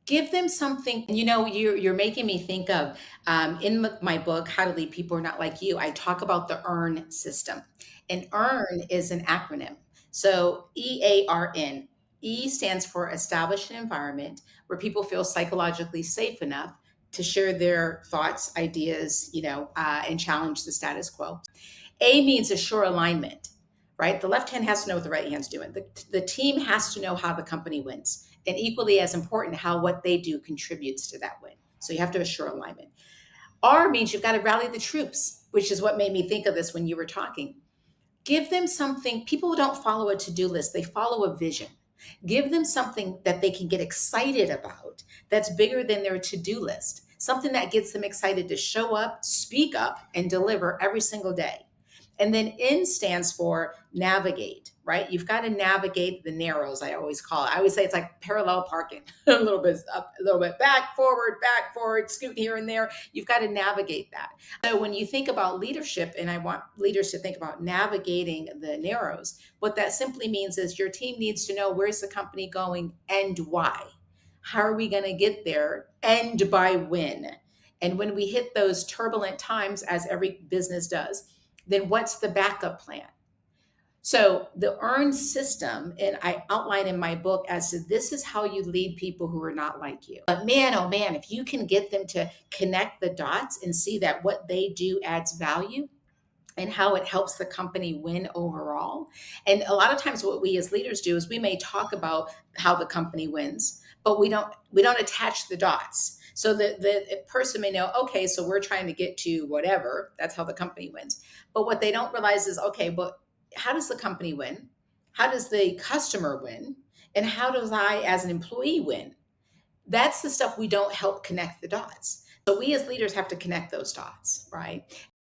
Give them something. You're making me think of in my book, How to Lead People Who Are Not Like You. I talk about the EARN system. And EARN is an acronym. So EARN. E stands for establish an environment where people feel psychologically safe enough to share their thoughts, ideas, and challenge the status quo. A means assure alignment, right? The left hand has to know what the right hand's doing. The team has to know how the company wins. And equally as important, how what they do contributes to that win. So you have to assure alignment. R means you've got to rally the troops, which is what made me think of this when you were talking. Give them something. People don't follow a to do list, they follow a vision. Give them something that they can get excited about that's bigger than their to do list, something that gets them excited to show up, speak up, and deliver every single day. And then N stands for navigate, right? You've got to navigate the narrows, I always call it. I always say it's like parallel parking, a little bit up, a little bit back, forward, scoot here and there. You've got to navigate that. So when you think about leadership, and I want leaders to think about navigating the narrows, what that simply means is your team needs to know where's the company going and why. How are we going to get there and by when? And when we hit those turbulent times, as every business does, then what's the backup plan? So the earn system, and I outline in my book as to this is how you lead people who are not like you. But man, oh man, if you can get them to connect the dots and see that what they do adds value and how it helps the company win overall. And a lot of times what we as leaders do is we may talk about how the company wins, but we don't attach the dots. So the person may know, okay, so we're trying to get to whatever, that's how the company wins. But what they don't realize is, okay, but how does the company win? How does the customer win? And how does I as an employee win? That's the stuff we don't help connect the dots. So we as leaders have to connect those dots, right?